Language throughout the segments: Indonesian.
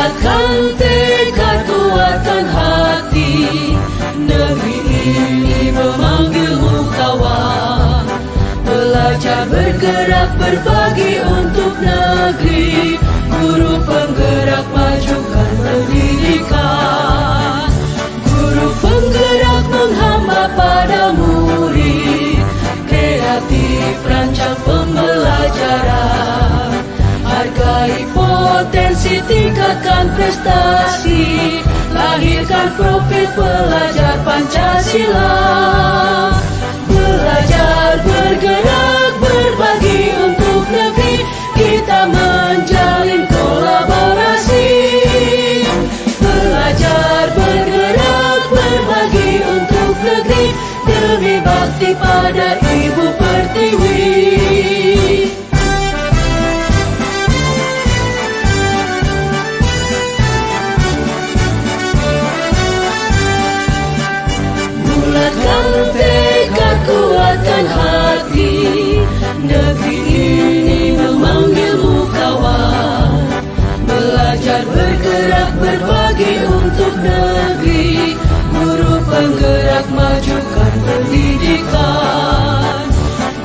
Bulatkan tekad, kuatkan hati, negeri ini memanggilmu kawan. Belajar, bergerak, berbagi untuk negeri. Guru penggerak, majukan pendidikan. Guru penggerak menghamba pada murid. Kreatif, rancang pembelajaran. Hargai potensi, tingkatkan prestasi. Lahirkan profil pelajar Pancasila. Belajar, bergerak, berbagi untuk negeri. Kita menjalin kolaborasi. Belajar, bergerak, berbagi untuk negeri. Demi bakti pada Ibu Pertiwi. Bulatkan tekad, kuatkan hati, negeri ini memanggilmu kawan. Belajar, bergerak, berbagi untuk negeri. Guru penggerak, majukan pendidikan.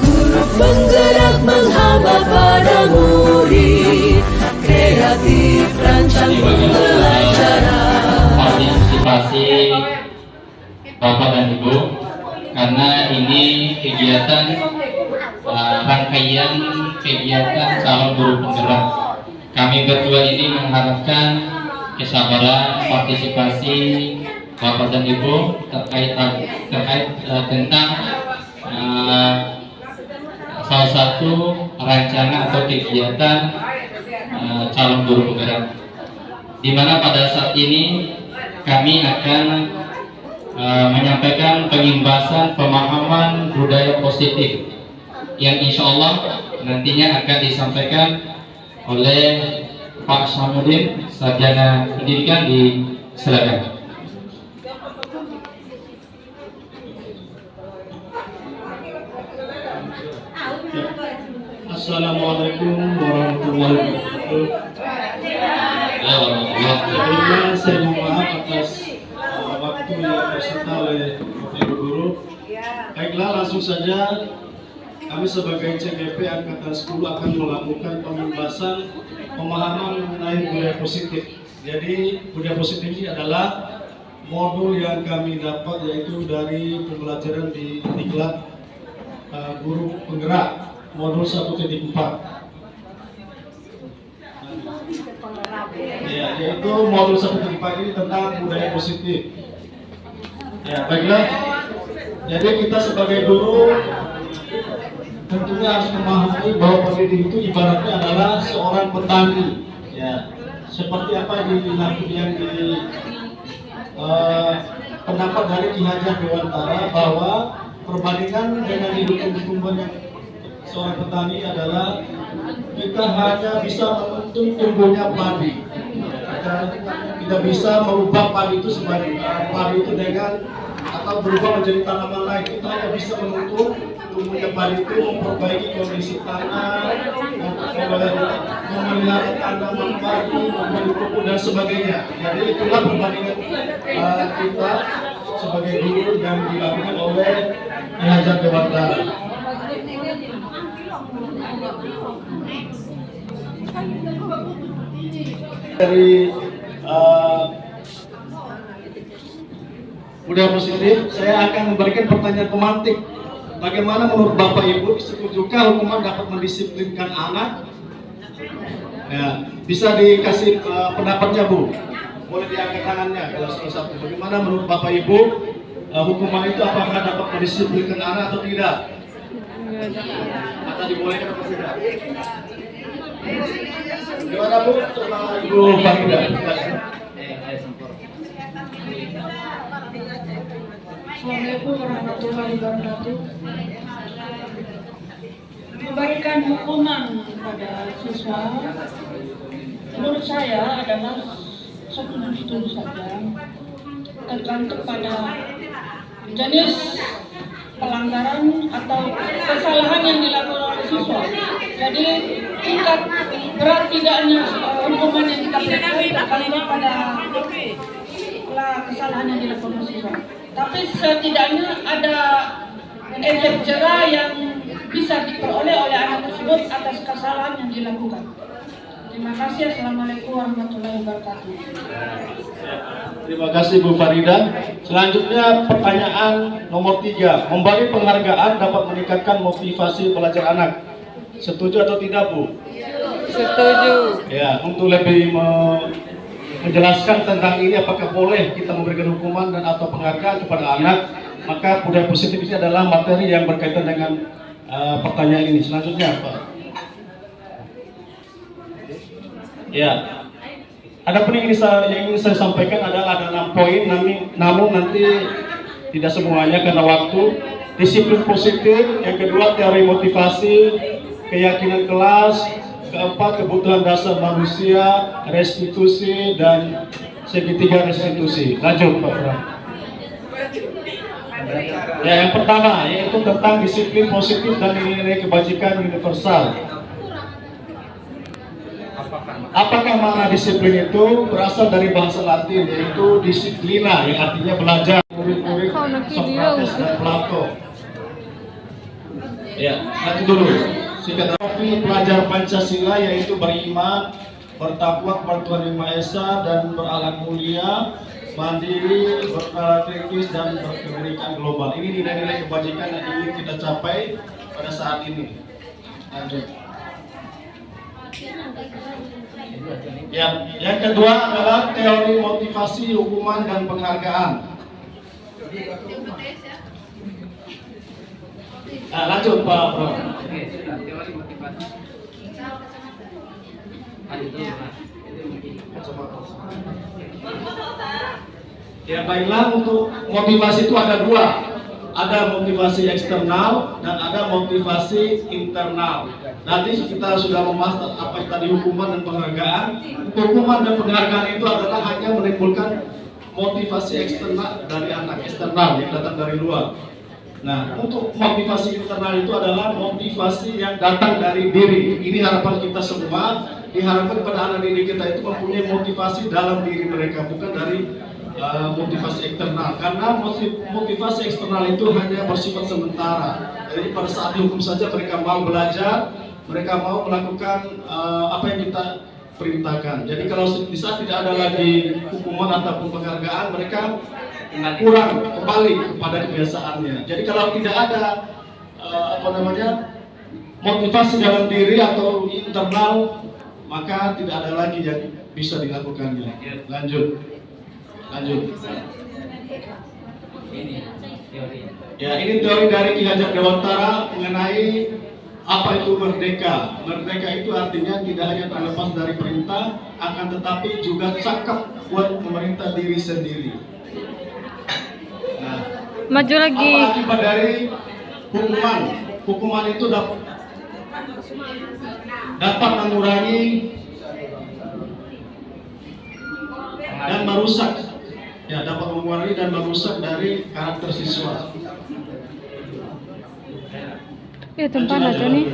Guru penggerak menghamba pada murid. Kreatif, rancang pembelajaran. Partisipasi Bapak dan Ibu, karena ini kegiatan rangkaian kegiatan calon guru penggerak. Kami berdua ini mengharapkan kesabaran partisipasi Bapak dan Ibu terkait tentang salah satu rancangan atau kegiatan calon guru penggerak, di mana pada saat ini kami akan menyampaikan pengimbasan pemahaman budaya positif yang insya Allah nantinya akan disampaikan oleh Pak Samudin, Sarjana Pendidikan. Silakan. Assalamualaikum warahmatullahi wabarakatuh. Saya mohon maaf atas waktu yang tersita oleh Bapak Ibu Guru. Baiklah, langsung saja kami sebagai CGP Angkatan 10 akan melakukan pembahasan pemahaman mengenai budaya positif. Jadi budaya positif ini adalah modul yang kami dapat, yaitu dari pembelajaran di Diklat Guru Penggerak modul 1.4. Ya, yaitu modul 1.4 ini tentang budaya positif. Ya, baiklah. Jadi kita sebagai guru tentunya harus memahami bahwa pendidik itu ibaratnya adalah seorang petani. Ya, seperti apa yang pendapat dari Ki Hajar Dewantara, bahwa perbandingan dengan hidup yang seorang petani adalah kita hanya bisa menuntun tumbuhnya padi. Kita tidak bisa merubah padi itu sebagai padi itu dengan atau berubah menjadi tanaman lain. Kita hanya bisa menuntun tumbuhnya padi itu, memperbaiki kondisi tanah, memelihara tanaman padi, memberi pupuk dan sebagainya. Jadi itulah perbandingan kita sebagai guru yang dilakukan oleh Ki Hajar Dewantara. Dari budaya positif, saya akan memberikan pertanyaan pemantik. Bagaimana menurut Bapak Ibu, setujukah hukuman dapat mendisiplinkan anak? Ya, bisa dikasih pendapatnya, Bu. Boleh diangkat tangannya kalau salah satu. Bagaimana menurut Bapak Ibu, hukuman itu apakah dapat mendisiplinkan anak atau tidak? Atau dibolehkan atau tidak? Gimana, Bu? Terima Ibu Farida. Assalamualaikum warahmatullahi wabarakatuh. Memberikan hukuman kepada siswa, menurut saya adalah setuju saja, tergantung pada jenis pelanggaran atau kesalahan yang dilakukan oleh siswa. Jadi tingkat berat tidaknya hukuman yang kita berikan kalimat pada kesalahan yang dilakukan siswa. Tapi setidaknya ada efek jerah yang bisa diperoleh oleh anak tersebut atas kesalahan yang dilakukan. Terima kasih. Assalamualaikum warahmatullahi wabarakatuh. Terima kasih Bu Farida. Selanjutnya pertanyaan nomor 3. Memberi penghargaan dapat meningkatkan motivasi belajar anak. Setuju atau tidak, Bu? Setuju. Ya, untuk lebih menjelaskan tentang ini, apakah boleh kita memberikan hukuman dan atau penghargaan kepada anak, maka budaya positif ini adalah materi yang berkaitan dengan pertanyaan ini. Selanjutnya, Pak. Ya, ada pun yang ingin saya sampaikan adalah ada 6 poin, namun nanti tidak semuanya karena waktu. Disiplin positif, yang kedua teori motivasi, keyakinan kelas, keempat kebutuhan dasar manusia, restitusi, dan segitiga restitusi. Lanjut Pak Bram. Ya, yang pertama yaitu tentang disiplin positif dan nilai kebajikan universal. Apakah makna disiplin itu? Berasal dari bahasa Latin, yaitu disiplina, yang artinya belajar. Murid-murid Socrates dan Plato. Ya, nanti dulu. Singkat pelajar Pancasila, yaitu beriman, bertakwa kepada Tuhan Yang Maha Esa dan berakhlak mulia, mandiri, bernalar kritis, dan berkebajikan global. Ini nilai-nilai kebajikan yang ingin kita capai pada saat ini. Lanjut. Ya, yang kedua adalah teori motivasi, hukuman, dan penghargaan. Nah, lanjut Pak Bro. Ya, baiklah, untuk motivasi itu ada 2. Ada motivasi eksternal dan ada motivasi internal. Nanti kita sudah membahas apa yang tadi hukuman dan penghargaan. Hukuman dan penghargaan itu adalah hanya menimbulkan motivasi eksternal dari anak, eksternal yang datang dari luar. Nah, untuk motivasi internal itu adalah motivasi yang datang dari diri. Ini harapan kita semua. Diharapkan pada anak didik kita itu mempunyai motivasi dalam diri mereka, bukan dari motivasi eksternal, karena motivasi eksternal itu hanya bersifat sementara. Jadi pada saat dihukum saja mereka mau belajar, mereka mau melakukan apa yang kita perintahkan. Jadi kalau di saat tidak ada lagi hukuman ataupun penghargaan, mereka kurang kembali kepada kebiasaannya. Jadi kalau tidak ada motivasi dalam diri atau internal, maka tidak ada lagi yang bisa dilakukannya. Lanjut. Ya, ini teori dari Ki Hajar Dewantara mengenai apa itu merdeka. Merdeka itu artinya tidak hanya terlepas dari perintah, akan tetapi juga cakap buat memerintah diri sendiri. Nah, Maju lagi. apa akibat dari hukuman? Hukuman itu dapat mengurangi dan merusak. Ya, dapat mengurangi dan merusak dari karakter siswa. Ya, tempat aja nih.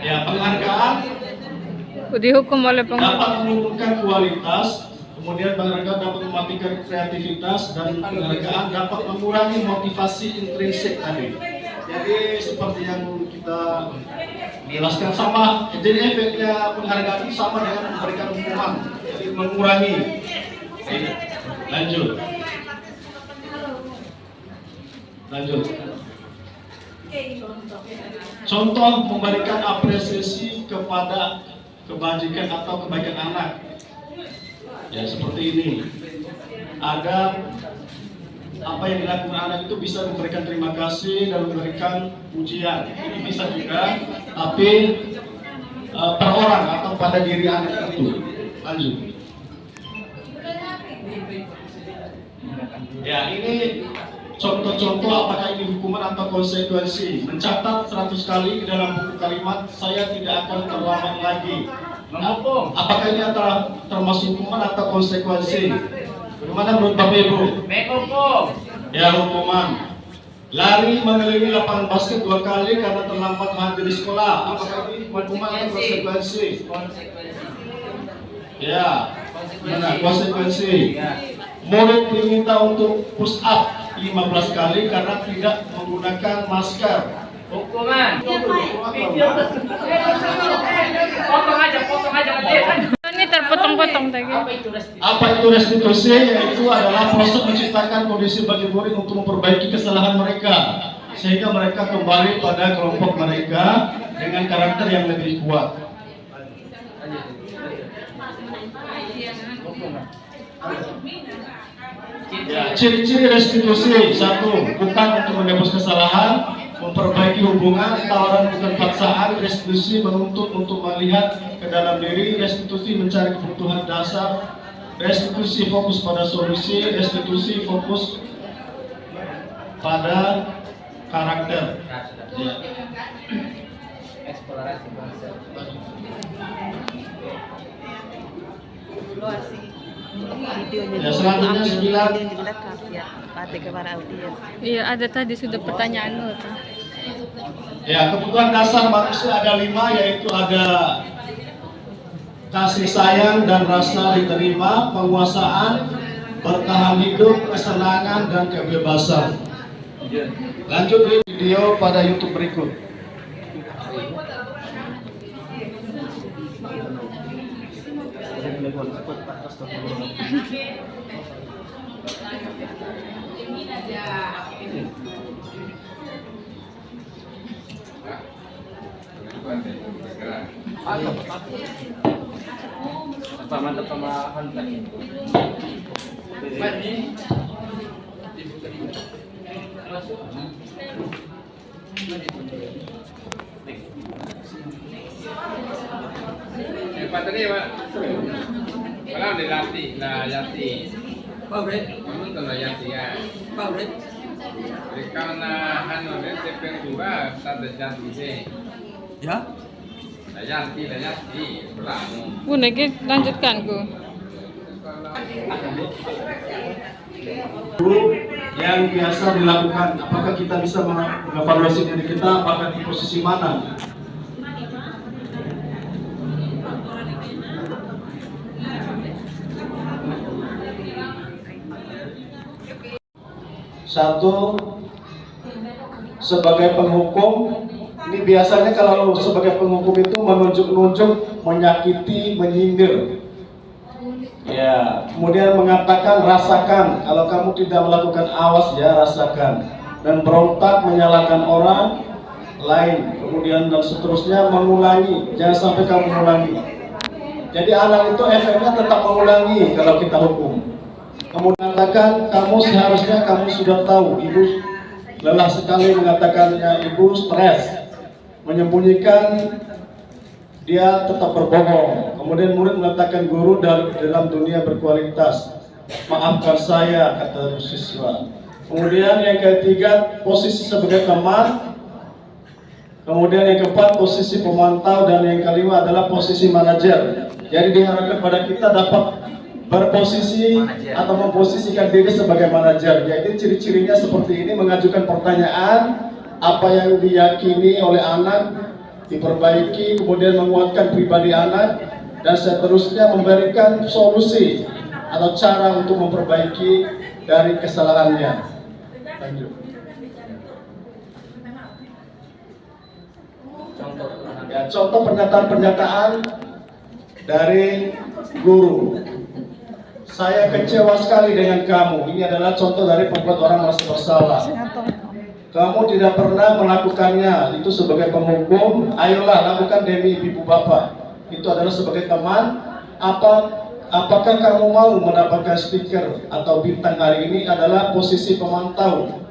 Ya, penghargaan Dihukum oleh dapat menurunkan kualitas, kemudian penghargaan dapat mematikan kreativitas, dan penghargaan dapat mengurangi motivasi intrinsik tadi. Jadi seperti yang kita jelaskan sama, jadi efeknya penghargaan itu sama dengan memberikan hukuman, jadi mengurangi. Lanjut. Contoh memberikan apresiasi kepada kebajikan atau kebaikan anak. Ya, seperti ini. Ada apa yang dilakukan anak itu bisa memberikan terima kasih dan memberikan pujian. Ini bisa juga, tapi per orang atau pada diri anak itu. Lanjut. Ya, ini contoh-contoh apakah ini hukuman atau konsekuensi. Mencatat 100 kali di dalam buku kalimat, saya tidak akan terlambat lagi. Apakah ini termasuk hukuman atau konsekuensi? Bagaimana menurut Bapak Ibu? Hukum. Ya, hukuman. Lari mengelilingi lapangan basket 2 kali karena terlambat hadir di sekolah. Apakah ini hukuman atau konsekuensi? Ya, mana konsekuensi? Murid diminta untuk push up 15 kali karena tidak menggunakan masker. Hukuman. Potong aja nanti. Ini terpotong-potong tadi. Apa itu restitusi? Yaitu adalah proses menciptakan kondisi bagi murid untuk memperbaiki kesalahan mereka sehingga mereka kembali pada kelompok mereka dengan karakter yang lebih kuat. Ya, ciri-ciri restitusi: 1. Bukan untuk menebus kesalahan, memperbaiki hubungan, tawaran bukan paksaan. Restitusi menuntut untuk melihat ke dalam diri. Restitusi mencari kebutuhan dasar. Restitusi fokus pada solusi. Restitusi fokus pada karakter. Ya. Eksplorasi bangsa. Ya, selanjutnya 9. Iya, ada tadi sudah pertanyaan lo. Ya, kebutuhan dasar manusia ada 5, yaitu ada kasih sayang dan rasa diterima, penguasaan, bertahan hidup, kesenangan, dan kebebasan. Lanjut di video pada YouTube berikut. Mantap pemahaman tadi. Tadi Pak. Kalau dilatih, lah yati. Pabrik. Kamu kalau yati ya. Pabrik. Karena anu DP juga tak jati sih. Ya. Yati, pulang. Bunda, lanjutkan ku. Yang biasa dilakukan, apakah kita bisa mengevaluasi diri kita, apakah di posisi mana? Satu, sebagai penghukum, ini biasanya kalau sebagai penghukum itu menunjuk-nunjuk, menyakiti, menyindir. Ya, kemudian mengatakan rasakan, kalau kamu tidak melakukan awas ya rasakan, dan berontak menyalahkan orang lain, kemudian dan seterusnya mengulangi, jangan sampai kamu mengulangi. Jadi anak itu efeknya tetap mengulangi kalau kita hukum. Kemudian mengatakan kamu seharusnya kamu sudah tahu, ibu lelah sekali mengatakannya, ibu stres, menyembunyikan, dia tetap berbohong. Kemudian murid mengatakan guru dalam dunia berkualitas, maafkan saya, kata siswa. Kemudian yang ketiga, posisi sebagai teman. Kemudian yang keempat, posisi pemantau, dan yang kelima adalah posisi manajer. Jadi diharapkan pada kita dapat berposisi atau memposisikan diri sebagai manajer. Jadi ciri-cirinya seperti ini: mengajukan pertanyaan, apa yang diyakini oleh anak diperbaiki, kemudian menguatkan pribadi anak, dan seterusnya memberikan solusi atau cara untuk memperbaiki dari kesalahannya. Lanjut. Ya, contoh pernyataan-pernyataan dari guru. Saya kecewa sekali dengan kamu. Ini adalah contoh dari membuat orang merasa bersalah. Kamu tidak pernah melakukannya, itu sebagai penghukum. Ayolah lakukan demi ibu bapak. Itu adalah sebagai teman. Apakah kamu mau mendapatkan stiker atau bintang hari ini? Adalah posisi pemantau.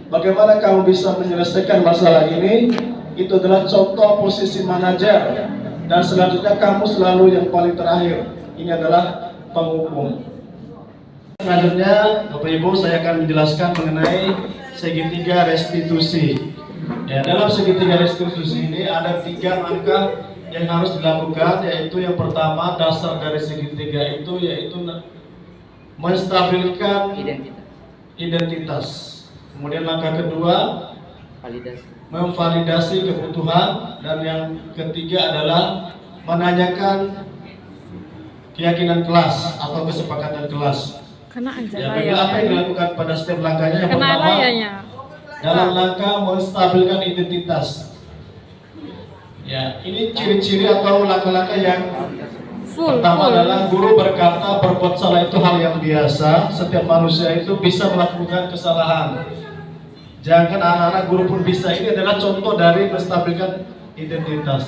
Bagaimana kamu bisa menyelesaikan masalah ini? Itu adalah contoh posisi manajer. Dan selanjutnya kamu selalu yang paling terakhir. Ini adalah penghukum. Selanjutnya, Bapak Ibu, saya akan menjelaskan mengenai segitiga restitusi. Ya, dalam segitiga restitusi ini ada 3 langkah yang harus dilakukan, yaitu yang pertama, dasar dari segitiga itu yaitu menstabilkan identitas. Kemudian langkah kedua, memvalidasi kebutuhan, dan yang ketiga adalah menanyakan keyakinan kelas atau kesepakatan kelas. Kena aja Ya, layar. bagaimana apa yang dilakukan pada setiap langkahnya? Yang Kena pertama, layarnya. dalam langkah menstabilkan identitas. Ya, ini ciri-ciri atau langkah-langkah yang Full. pertama adalah guru berkata berbuat salah itu hal yang biasa. Setiap manusia itu bisa melakukan kesalahan. Jangan anak-anak guru pun bisa. Ini adalah contoh dari menstabilkan identitas.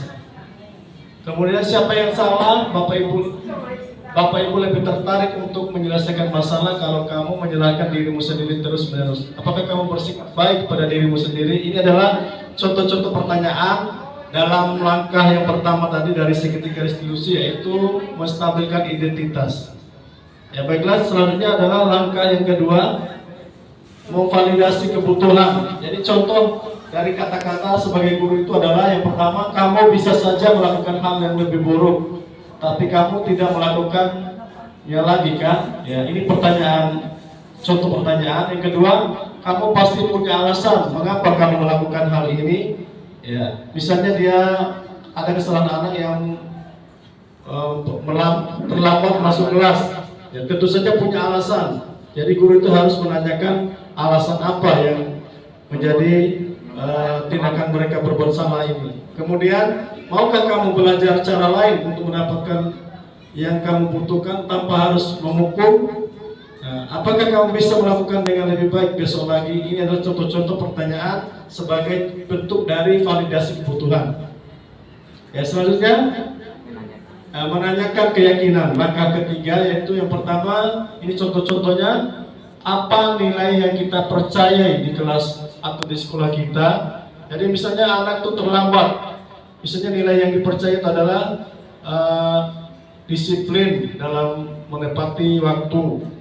Kemudian siapa yang salah? Bapak Ibu lebih tertarik untuk menyelesaikan masalah kalau kamu menyalahkan dirimu sendiri terus-menerus. Apakah kamu bersikap baik pada dirimu sendiri? Ini adalah contoh-contoh pertanyaan dalam langkah yang pertama tadi dari segitiga restitusi, yaitu menstabilkan identitas. Ya baiklah, selanjutnya adalah langkah yang kedua, memvalidasi kebutuhan. Jadi contoh dari kata-kata sebagai guru itu adalah yang pertama, kamu bisa saja melakukan hal yang lebih buruk, tapi kamu tidak melakukannya lagi kan? Ya, ini pertanyaan, contoh pertanyaan. Yang kedua, kamu pasti punya alasan mengapa kamu melakukan hal ini. Ya, misalnya dia ada kesalahan anak yang terlambat masuk kelas. Ya, tentu saja punya alasan. Jadi guru itu harus menanyakan alasan apa yang menjadi tindakan mereka berbuat salah ini. Kemudian, maukah kamu belajar cara lain untuk mendapatkan yang kamu butuhkan tanpa harus memukul? Apakah kamu bisa melakukan dengan lebih baik besok lagi? Ini adalah contoh-contoh pertanyaan sebagai bentuk dari validasi kebutuhan. Ya, selanjutnya menanyakan keyakinan. Langkah ketiga yaitu yang pertama, ini contoh-contohnya, apa nilai yang kita percayai di kelas atau di sekolah kita. Jadi misalnya anak itu terlambat, misalnya nilai yang dipercaya itu adalah disiplin dalam menepati waktu.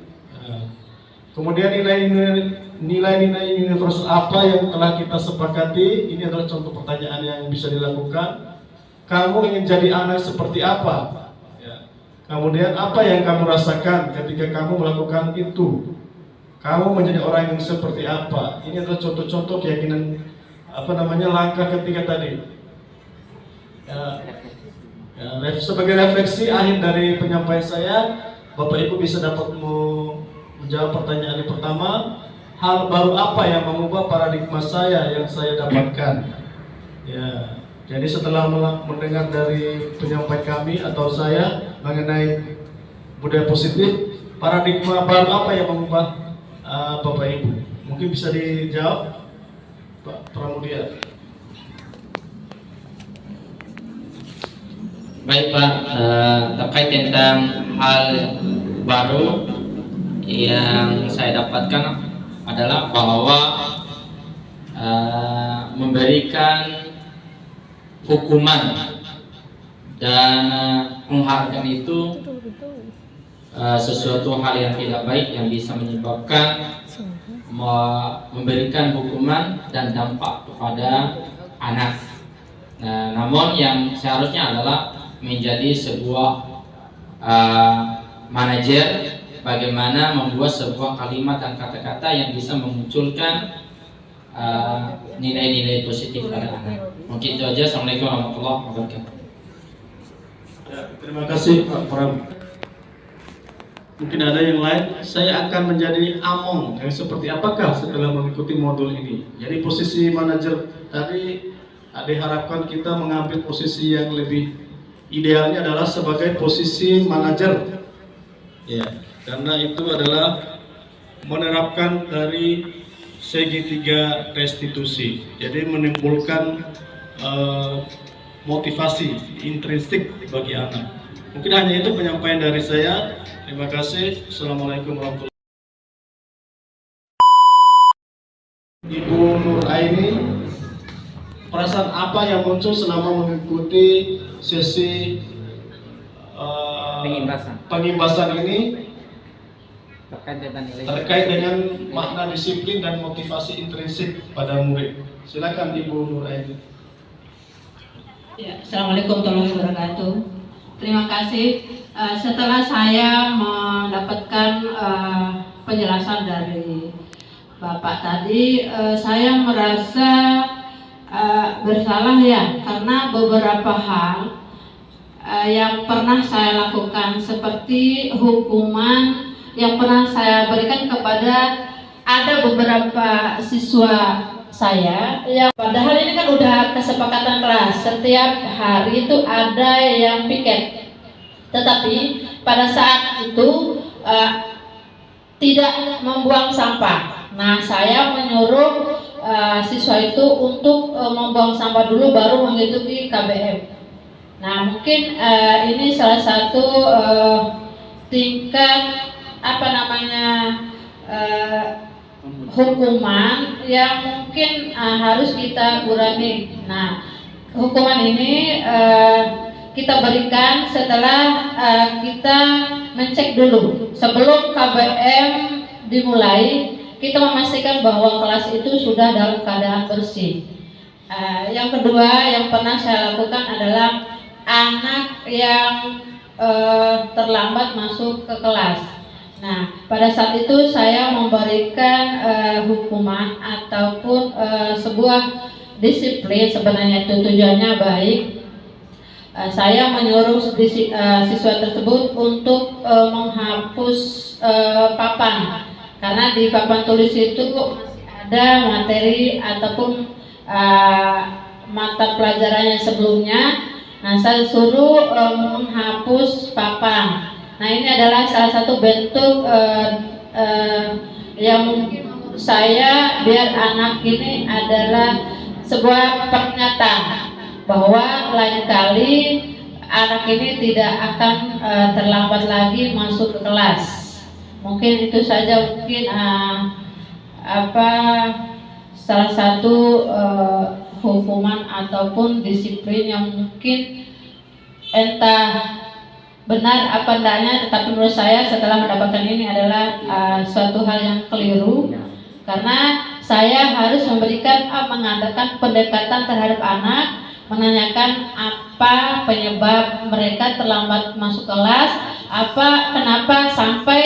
Kemudian nilai-nilai universal apa yang telah kita sepakati. Ini adalah contoh pertanyaan yang bisa dilakukan. Kamu ingin jadi anak seperti apa? Ya. Kemudian apa yang kamu rasakan ketika kamu melakukan itu? Kamu menjadi orang yang seperti apa? Ini adalah contoh-contoh keyakinan langkah ketiga tadi. Sebagai refleksi akhir dari penyampaian saya, Bapak Ibu bisa dapat menjawab pertanyaan yang pertama, hal baru apa yang mengubah paradigma saya yang saya dapatkan? Ya, jadi setelah mendengar dari penyampaian kami atau saya mengenai budaya positif, paradigma baru apa yang mengubah Bapak Ibu? Mungkin bisa dijawab, Pak Pramudia. Baik Pak, terkait tentang hal baru yang saya dapatkan adalah bahwa memberikan hukuman dan penghargaan itu sesuatu hal yang tidak baik yang bisa menyebabkan memberikan hukuman dan dampak kepada anak. Nah, namun yang seharusnya adalah menjadi sebuah manajer bagaimana membuat sebuah kalimat dan kata-kata yang bisa memunculkan nilai-nilai positif pada anak. Mungkin itu aja. Assalamualaikum warahmatullahi wabarakatuh. Ya, terima kasih Pak Pram. Mungkin ada yang lain. Saya akan menjadi among yang seperti apakah setelah mengikuti modul ini. Jadi posisi manajer tadi diharapkan kita mengambil posisi yang lebih idealnya adalah sebagai posisi manajer. Ya, karena itu adalah menerapkan dari segitiga restitusi. Jadi menimbulkan motivasi intrinsik bagi anak. Mungkin hanya itu penyampaian dari saya. Terima kasih. Assalamualaikum warahmatullahi wabarakatuh. Ibu Nur Aini, perasaan apa yang muncul selama mengikuti sesi pengimbasan ini terkait dengan makna disiplin dan motivasi intrinsik pada murid? Silakan Ibu Nur Aini. Ya, Assalamualaikum warahmatullahi wabarakatuh. Terima kasih. Setelah saya mendapatkan penjelasan dari Bapak tadi, saya merasa bersalah ya, karena beberapa hal yang pernah saya lakukan, seperti hukuman yang pernah saya berikan kepada ada beberapa siswa saya, yang padahal ini kan udah kesepakatan kelas, setiap hari itu ada yang piket, tetapi pada saat itu tidak membuang sampah. Nah, saya menyuruh siswa itu untuk membuang sampah dulu baru mengikuti KBM. Nah, mungkin ini salah satu tingkat hukuman yang mungkin harus kita kurangi. Nah, hukuman ini kita berikan setelah kita mencek dulu sebelum KBM dimulai. Kita memastikan bahwa kelas itu sudah dalam keadaan bersih. Yang kedua yang pernah saya lakukan adalah anak yang terlambat masuk ke kelas. Nah, pada saat itu saya memberikan hukuman ataupun sebuah disiplin, sebenarnya itu tujuannya baik. Saya menyuruh siswa tersebut untuk menghapus papan, karena di papan tulis itu masih ada materi ataupun mata pelajarannya sebelumnya. Nah, saya suruh menghapus papan. Nah, ini adalah salah satu bentuk yang mungkin menurut saya biar anak ini adalah sebuah peringatan bahwa lain kali anak ini tidak akan terlambat lagi masuk ke kelas. Mungkin itu saja, mungkin salah satu hukuman ataupun disiplin yang mungkin entah benar apa enggaknya, tetapi menurut saya setelah mendapatkan ini adalah suatu hal yang keliru, karena saya harus mengadakan pendekatan terhadap anak, menanyakan apa penyebab mereka terlambat masuk kelas, kenapa sampai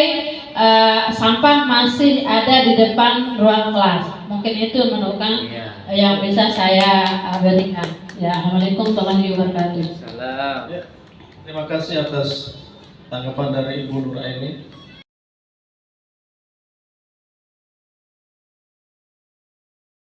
sampah masih ada di depan ruang kelas. Mungkin itu merupakan yang bisa saya berikan. Ya, Assalamualaikum warahmatullahi wabarakatuh. Salam. Ya, terima kasih atas tanggapan dari Ibu Nuraini.